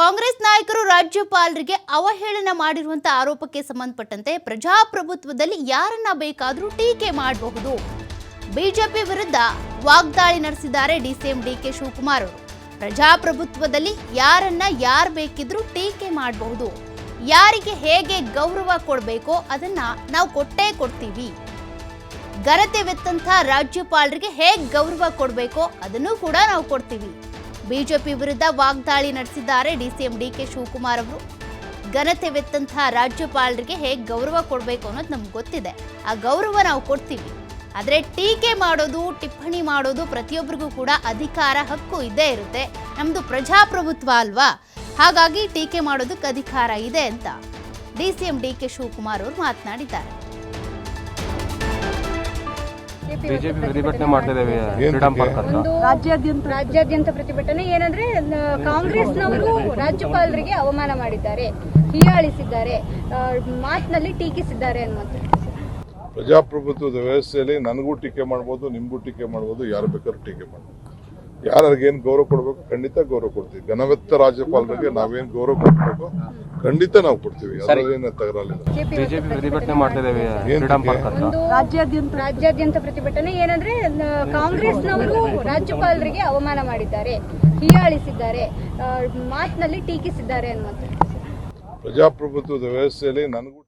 ಕಾಂಗ್ರೆಸ್ ನಾಯಕರು ರಾಜ್ಯಪಾಲರಿಗೆ ಅವಹೇಳನ ಮಾಡಿರುವಂತ ಆರೋಪಕ್ಕೆ ಸಂಬಂಧಪಟ್ಟಂತೆ ಪ್ರಜಾಪ್ರಭುತ್ವದಲ್ಲಿ ಯಾರನ್ನ ಬೇಕಾದರೂ ಟೀಕೆ ಮಾಡಬಹುದು. ಬಿಜೆಪಿ ವಿರುದ್ಧ ವಾಗ್ದಾಳಿ ನಡೆಸಿದ್ದಾರೆ ಡಿಸಿಎಂ ಡಿಕೆ ಶಿವಕುಮಾರ್ ಅವರು. ಪ್ರಜಾಪ್ರಭುತ್ವದಲ್ಲಿ ಯಾರು ಬೇಕಿದ್ರೂ ಟೀಕೆ ಮಾಡಬಹುದು. ಯಾರಿಗೆ ಹೇಗೆ ಗೌರವ ಕೊಡಬೇಕೋ ಅದನ್ನ ನಾವು ಕೊಟ್ಟೇ ಕೊಡ್ತೀವಿ. ಘನತೆವೆತ್ತಂತ ರಾಜ್ಯಪಾಲರಿಗೆ ಹೇಗೆ ಗೌರವ ಕೊಡಬೇಕೋ ಅದನ್ನು ಕೂಡ ನಾವು ಕೊಡ್ತೀವಿ. ಬಿಜೆಪಿ ವಿರುದ್ಧ ವಾಗ್ದಾಳಿ ನಡೆಸಿದ್ದಾರೆ ಡಿಸಿಎಂ ಡಿಕೆ ಶಿವಕುಮಾರ್ ಅವರು. ಘನತೆವೆತ್ತಂತ ರಾಜ್ಯಪಾಲರಿಗೆ ಹೇಗೆ ಗೌರವ ಕೊಡಬೇಕು ಅನ್ನೋದು ನಮ್ಗೆ ಗೊತ್ತಿದೆ. ಆ ಗೌರವ ನಾವು ಕೊಡ್ತೀವಿ. ಆದರೆ ಟೀಕೆ ಮಾಡೋದು, ಟಿಪ್ಪಣಿ ಮಾಡೋದು ಪ್ರತಿಯೊಬ್ಬರಿಗೂ ಕೂಡ ಅಧಿಕಾರ, ಹಕ್ಕು ಇದ್ದೇ ಇರುತ್ತೆ. ನಮ್ದು ಪ್ರಜಾಪ್ರಭುತ್ವ ಅಲ್ವಾ, ಹಾಗಾಗಿ ಟೀಕೆ ಮಾಡೋದಕ್ಕೆ ಅಧಿಕಾರ ಇದೆ ಅಂತ ಡಿಸಿಎಂ ಡಿಕೆ ಶಿವಕುಮಾರ್ ಅವರು ಮಾತನಾಡಿದ್ದಾರೆ. ಬಿಜೆಪಿ ಪ್ರತಿಭಟನೆ ಮಾಡ್ತಿದ್ದೇವೆ ಫ್ರೀಡಂ ಪಾರ್ಕ್ ಅಂತ. ರಾಜ್ಯಾದ್ಯಂತ ಪ್ರತಿಭಟನೆ ಏನಂದ್ರೆ ಕಾಂಗ್ರೆಸ್ನವರು ರಾಜ್ಯಪಾಲರಿಗೆ ಅವಮಾನ ಮಾಡಿದ್ದಾರೆ, ಹೀಯಾಳಿಸಿದ್ದಾರೆ, ಮಾತಿನಲ್ಲಿ ಟೀಕಿಸಿದ್ದಾರೆ ಅನ್ನುವಂಥದ್ದು. ಪ್ರಜಾಪ್ರಭುತ್ವದ ವ್ಯವಸ್ಥೆಯಲ್ಲಿ ನನಗೂ ಟೀಕೆ ಮಾಡ್ಬೋದು, ನಿಮಗೂ ಟೀಕೆ ಮಾಡ್ಬೋದು, ಯಾರು ಬೇಕಾದ್ರೂ ಟೀಕೆ ಮಾಡ್ಬೋದು. ಯಾರಿಗೇನು ಗೌರವ ಕೊಡಬೇಕು ಖಂಡಿತ ಗೌರವ ಕೊಡ್ತೀವಿ. ಘನವೆತ್ತ ರಾಜ್ಯಪಾಲರಿಗೆ ನಾವೇನು ಗೌರವ ಕೊಡಬೇಕು ಖಂಡಿತ ನಾವು ಕೊಡ್ತೀವಿ. ಅದರಲ್ಲೇನು ತಗರಲಿಲ್ಲ. ಬಿಜೆಪಿ ಪ್ರತಿಭಟನೆ ಮಾಡ್ತಿದ್ದೇವೆ ಫ್ರೀಡಂ ಪಾರ್ಕ್ ಅಂತ. ರಾಜ್ಯಾದ್ಯಂತ ಪ್ರತಿಭಟನೆ ಏನಂದ್ರೆ ಕಾಂಗ್ರೆಸ್ನವರು ರಾಜ್ಯಪಾಲರಿಗೆ ಅವಮಾನ ಮಾಡಿದ್ದಾರೆ, ಹೀಯಾಳಿಸಿದ್ದಾರೆ, ಮಾತಿನಲ್ಲಿ ಟೀಕಿಸಿದ್ದಾರೆ ಅನ್ನುವಂಥದ್ದು. ಪ್ರಜಾಪ್ರಭುತ್ವದ ವ್ಯವಸ್ಥೆಯಲ್ಲಿ ನನಗೂ